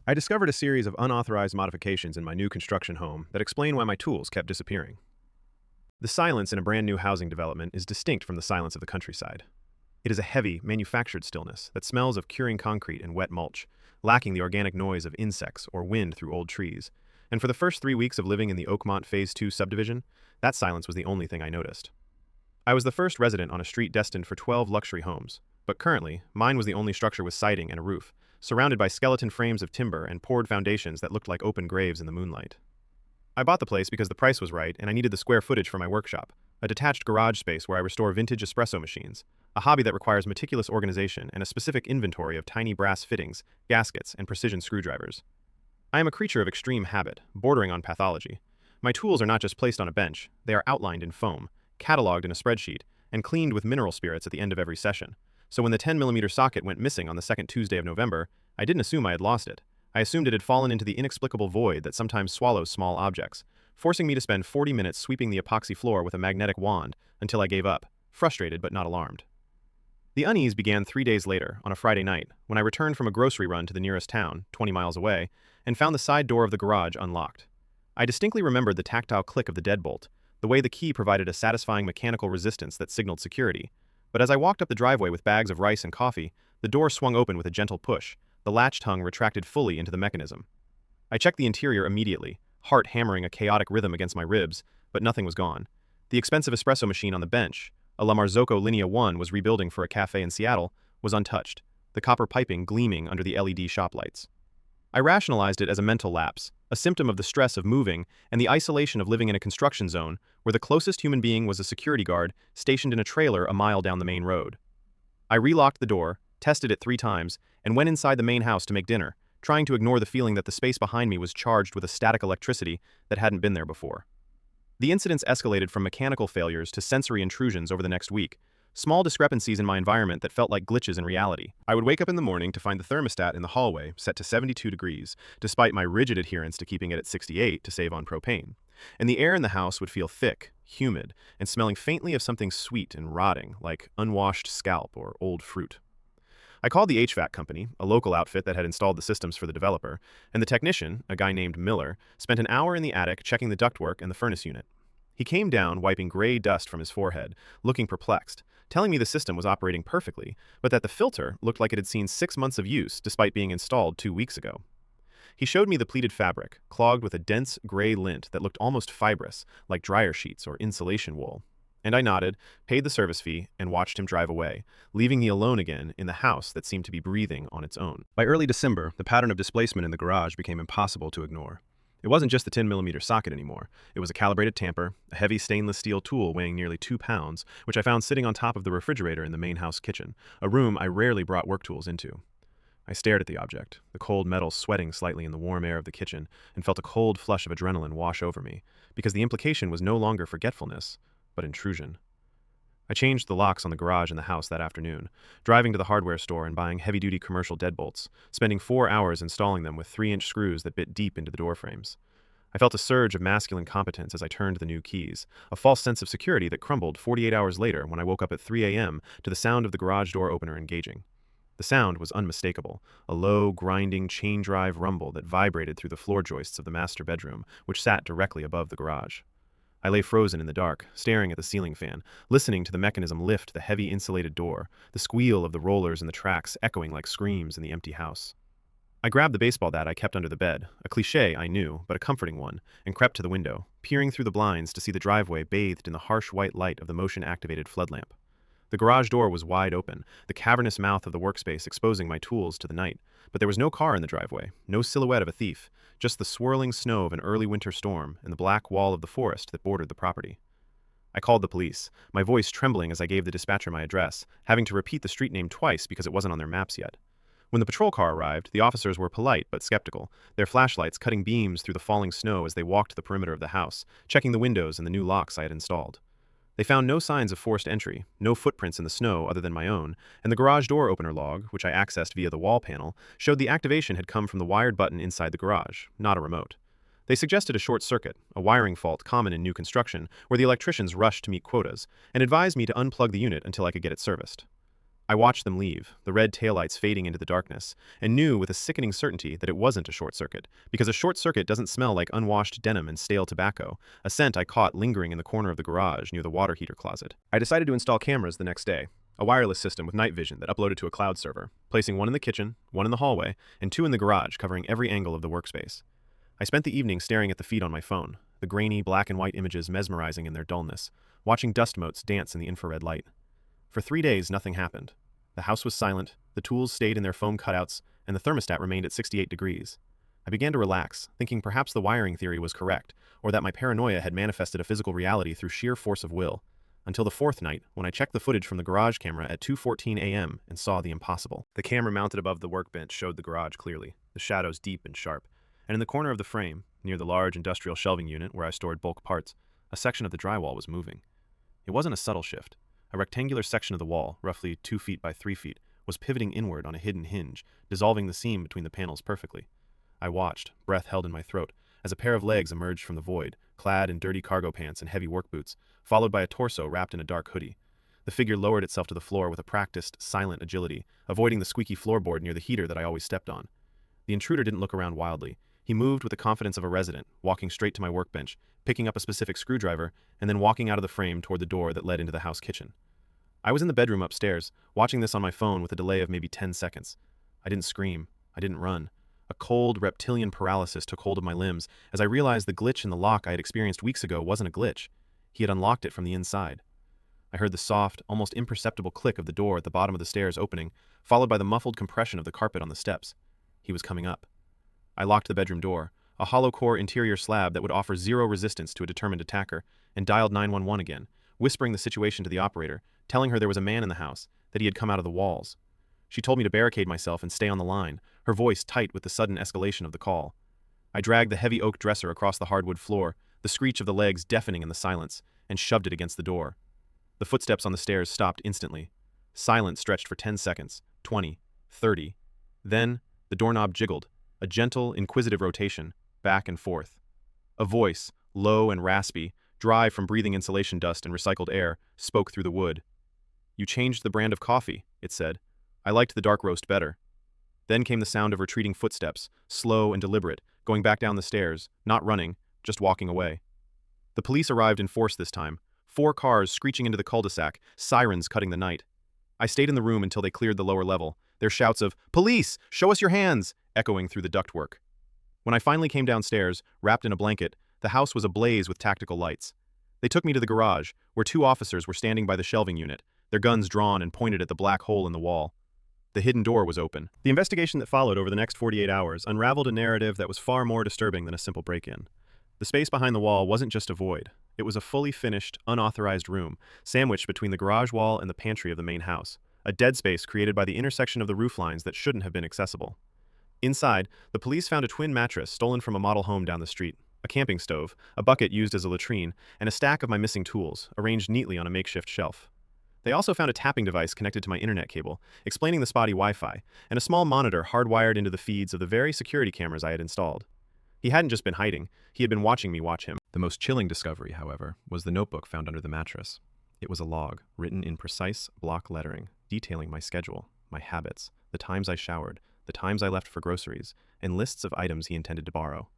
I discovered a series of unauthorized modifications in my new construction home that explain why my tools kept disappearing. The silence in a brand new housing development is distinct from the silence of the countryside. It is a heavy, manufactured stillness that smells of curing concrete and wet mulch, lacking the organic noise of insects or wind through old trees. And for the first 3 weeks of living in the Oakmont Phase 2 subdivision, that silence was the only thing I noticed. I was the first resident on a street destined for 12 luxury homes, but currently, mine was the only structure with siding and a roof, surrounded by skeleton frames of timber and poured foundations that looked like open graves in the moonlight. I bought the place because the price was right and I needed the square footage for my workshop, a detached garage space where I restore vintage espresso machines, a hobby that requires meticulous organization and a specific inventory of tiny brass fittings, gaskets, and precision screwdrivers. I am a creature of extreme habit, bordering on pathology. My tools are not just placed on a bench, they are outlined in foam, cataloged in a spreadsheet, and cleaned with mineral spirits at the end of every session. So when the 10mm socket went missing on the second Tuesday of November, I didn't assume I had lost it. I assumed it had fallen into the inexplicable void that sometimes swallows small objects, forcing me to spend 40 minutes sweeping the epoxy floor with a magnetic wand until I gave up, frustrated but not alarmed. The unease began 3 days later, on a Friday night, when I returned from a grocery run to the nearest town, 20 miles away, and found the side door of the garage unlocked. I distinctly remembered the tactile click of the deadbolt, the way the key provided a satisfying mechanical resistance that signaled security. But as I walked up the driveway with bags of rice and coffee, the door swung open with a gentle push, the latch tongue retracted fully into the mechanism. I checked the interior immediately, heart hammering a chaotic rhythm against my ribs, but nothing was gone. The expensive espresso machine on the bench, a La Marzocco Linea 1 was rebuilding for a cafe in Seattle, was untouched, the copper piping gleaming under the LED shop lights. I rationalized it as a mental lapse, a symptom of the stress of moving and the isolation of living in a construction zone where the closest human being was a security guard stationed in a trailer a mile down the main road. I relocked the door, tested it 3 times, and went inside the main house to make dinner, trying to ignore the feeling that the space behind me was charged with a static electricity that hadn't been there before. The incidents escalated from mechanical failures to sensory intrusions over the next week, small discrepancies in my environment that felt like glitches in reality. I would wake up in the morning to find the thermostat in the hallway set to 72 degrees, despite my rigid adherence to keeping it at 68 to save on propane. And the air in the house would feel thick, humid, and smelling faintly of something sweet and rotting, like unwashed scalp or old fruit. I called the HVAC company, a local outfit that had installed the systems for the developer, and the technician, a guy named Miller, spent an hour in the attic checking the ductwork and the furnace unit. He came down, wiping gray dust from his forehead, looking perplexed, telling me the system was operating perfectly, but that the filter looked like it had seen 6 months of use despite being installed 2 weeks ago. He showed me the pleated fabric, clogged with a dense gray lint that looked almost fibrous, like dryer sheets or insulation wool. And I nodded, paid the service fee, and watched him drive away, leaving me alone again in the house that seemed to be breathing on its own. By early December, the pattern of displacement in the garage became impossible to ignore. It wasn't just the 10mm socket anymore. It was a calibrated tamper, a heavy stainless steel tool weighing nearly 2 pounds, which I found sitting on top of the refrigerator in the main house kitchen, a room I rarely brought work tools into. I stared at the object, the cold metal sweating slightly in the warm air of the kitchen, and felt a cold flush of adrenaline wash over me, because the implication was no longer forgetfulness, but intrusion. I changed the locks on the garage and the house that afternoon, driving to the hardware store and buying heavy-duty commercial deadbolts, spending 4 hours installing them with 3-inch screws that bit deep into the door frames. I felt a surge of masculine competence as I turned the new keys, a false sense of security that crumbled 48 hours later when I woke up at 3 a.m. to the sound of the garage door opener engaging. The sound was unmistakable, a low, grinding, chain-drive rumble that vibrated through the floor joists of the master bedroom, which sat directly above the garage. I lay frozen in the dark, staring at the ceiling fan, listening to the mechanism lift the heavy insulated door, the squeal of the rollers and the tracks echoing like screams in the empty house. I grabbed the baseball bat I kept under the bed, a cliché I knew, but a comforting one, and crept to the window, peering through the blinds to see the driveway bathed in the harsh white light of the motion-activated flood lamp. The garage door was wide open, the cavernous mouth of the workspace exposing my tools to the night, but there was no car in the driveway, no silhouette of a thief, just the swirling snow of an early winter storm and the black wall of the forest that bordered the property. I called the police, my voice trembling as I gave the dispatcher my address, having to repeat the street name twice because it wasn't on their maps yet. When the patrol car arrived, the officers were polite but skeptical, their flashlights cutting beams through the falling snow as they walked the perimeter of the house, checking the windows and the new locks I had installed. They found no signs of forced entry, no footprints in the snow other than my own, and the garage door opener log, which I accessed via the wall panel, showed the activation had come from the wired button inside the garage, not a remote. They suggested a short circuit, a wiring fault common in new construction, where the electricians rushed to meet quotas, and advised me to unplug the unit until I could get it serviced. I watched them leave, the red taillights fading into the darkness, and knew with a sickening certainty that it wasn't a short circuit, because a short circuit doesn't smell like unwashed denim and stale tobacco, a scent I caught lingering in the corner of the garage near the water heater closet. I decided to install cameras the next day, a wireless system with night vision that uploaded to a cloud server, placing one in the kitchen, one in the hallway, and two in the garage covering every angle of the workspace. I spent the evening staring at the feed on my phone, the grainy black and white images mesmerizing in their dullness, watching dust motes dance in the infrared light. For 3 days, nothing happened. The house was silent, the tools stayed in their foam cutouts, and the thermostat remained at 68 degrees. I began to relax, thinking perhaps the wiring theory was correct, or that my paranoia had manifested a physical reality through sheer force of will, until the fourth night, when I checked the footage from the garage camera at 2:14 a.m. and saw the impossible. The camera mounted above the workbench showed the garage clearly, the shadows deep and sharp, and in the corner of the frame, near the large industrial shelving unit where I stored bulk parts, a section of the drywall was moving. It wasn't a subtle shift. A rectangular section of the wall, roughly 2 feet by 3 feet, was pivoting inward on a hidden hinge, dissolving the seam between the panels perfectly. I watched, breath held in my throat, as a pair of legs emerged from the void, clad in dirty cargo pants and heavy work boots, followed by a torso wrapped in a dark hoodie. The figure lowered itself to the floor with a practiced, silent agility, avoiding the squeaky floorboard near the heater that I always stepped on. The intruder didn't look around wildly. He moved with the confidence of a resident, walking straight to my workbench, picking up a specific screwdriver, and then walking out of the frame toward the door that led into the house kitchen. I was in the bedroom upstairs, watching this on my phone with a delay of maybe 10 seconds. I didn't scream. I didn't run. A cold, reptilian paralysis took hold of my limbs as I realized the glitch in the lock I had experienced weeks ago wasn't a glitch. He had unlocked it from the inside. I heard the soft, almost imperceptible click of the door at the bottom of the stairs opening, followed by the muffled compression of the carpet on the steps. He was coming up. I locked the bedroom door, a hollow-core interior slab that would offer zero resistance to a determined attacker, and dialed 911 again, whispering the situation to the operator, telling her there was a man in the house, that he had come out of the walls. She told me to barricade myself and stay on the line, her voice tight with the sudden escalation of the call. I dragged the heavy oak dresser across the hardwood floor, the screech of the legs deafening in the silence, and shoved it against the door. The footsteps on the stairs stopped instantly. Silence stretched for 10 seconds, 20, 30. Then, the doorknob jiggled, a gentle, inquisitive rotation, back and forth. A voice, low and raspy, dry from breathing insulation dust and recycled air, spoke through the wood. "You changed the brand of coffee," it said. "I liked the dark roast better." Then came the sound of retreating footsteps, slow and deliberate, going back down the stairs, not running, just walking away. The police arrived in force this time, 4 cars screeching into the cul-de-sac, sirens cutting the night. I stayed in the room until they cleared the lower level, their shouts of, "Police! Show us your hands!" echoing through the ductwork. When I finally came downstairs, wrapped in a blanket, the house was ablaze with tactical lights. They took me to the garage, where 2 officers were standing by the shelving unit, their guns drawn and pointed at the black hole in the wall. The hidden door was open. The investigation that followed over the next 48 hours unraveled a narrative that was far more disturbing than a simple break-in. The space behind the wall wasn't just a void. It was a fully finished, unauthorized room, sandwiched between the garage wall and the pantry of the main house, a dead space created by the intersection of the roof lines that shouldn't have been accessible. Inside, the police found a twin mattress stolen from a model home down the street, a camping stove, a bucket used as a latrine, and a stack of my missing tools, arranged neatly on a makeshift shelf. They also found a tapping device connected to my internet cable, explaining the spotty Wi-Fi, and a small monitor hardwired into the feeds of the very security cameras I had installed. He hadn't just been hiding, he had been watching me watch him. The most chilling discovery, however, was the notebook found under the mattress. It was a log, written in precise block lettering, detailing my schedule, my habits, the times I showered, the times I left for groceries, and lists of items he intended to borrow.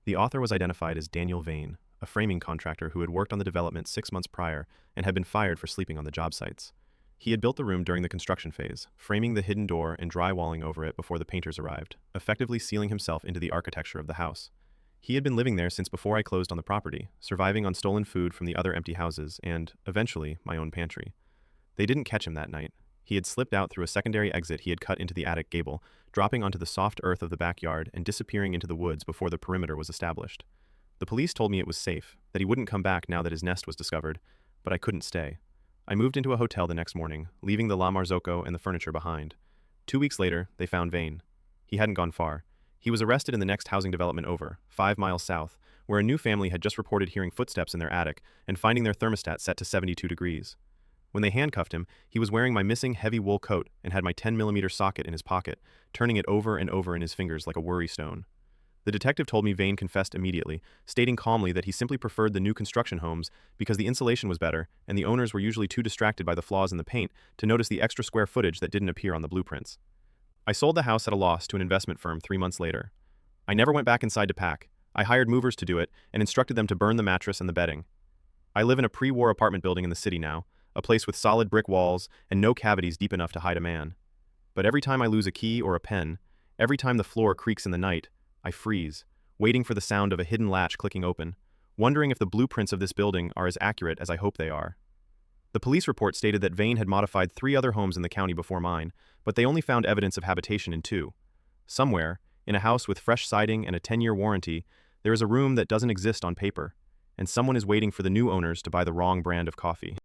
The author was identified as Daniel Vane, a framing contractor who had worked on the development 6 months prior and had been fired for sleeping on the job sites. He had built the room during the construction phase, framing the hidden door and drywalling over it before the painters arrived, effectively sealing himself into the architecture of the house. He had been living there since before I closed on the property, surviving on stolen food from the other empty houses and, eventually, my own pantry. They didn't catch him that night. He had slipped out through a secondary exit he had cut into the attic gable, dropping onto the soft earth of the backyard and disappearing into the woods before the perimeter was established. The police told me it was safe, that he wouldn't come back now that his nest was discovered, but I couldn't stay. I moved into a hotel the next morning, leaving the La Marzocco and the furniture behind. 2 weeks later, they found Vane. He hadn't gone far. He was arrested in the next housing development over, 5 miles south, where a new family had just reported hearing footsteps in their attic and finding their thermostat set to 72 degrees. When they handcuffed him, he was wearing my missing heavy wool coat and had my 10mm socket in his pocket, turning it over and over in his fingers like a worry stone. The detective told me Vane confessed immediately, stating calmly that he simply preferred the new construction homes because the insulation was better and the owners were usually too distracted by the flaws in the paint to notice the extra square footage that didn't appear on the blueprints. I sold the house at a loss to an investment firm 3 months later. I never went back inside to pack. I hired movers to do it and instructed them to burn the mattress and the bedding. I live in a pre-war apartment building in the city now, a place with solid brick walls and no cavities deep enough to hide a man. But every time I lose a key or a pen, every time the floor creaks in the night, I freeze, waiting for the sound of a hidden latch clicking open, wondering if the blueprints of this building are as accurate as I hope they are. The police report stated that Vane had modified 3 other homes in the county before mine, but they only found evidence of habitation in 2. Somewhere, in a house with fresh siding and a 10-year warranty, there is a room that doesn't exist on paper, and someone is waiting for the new owners to buy the wrong brand of coffee.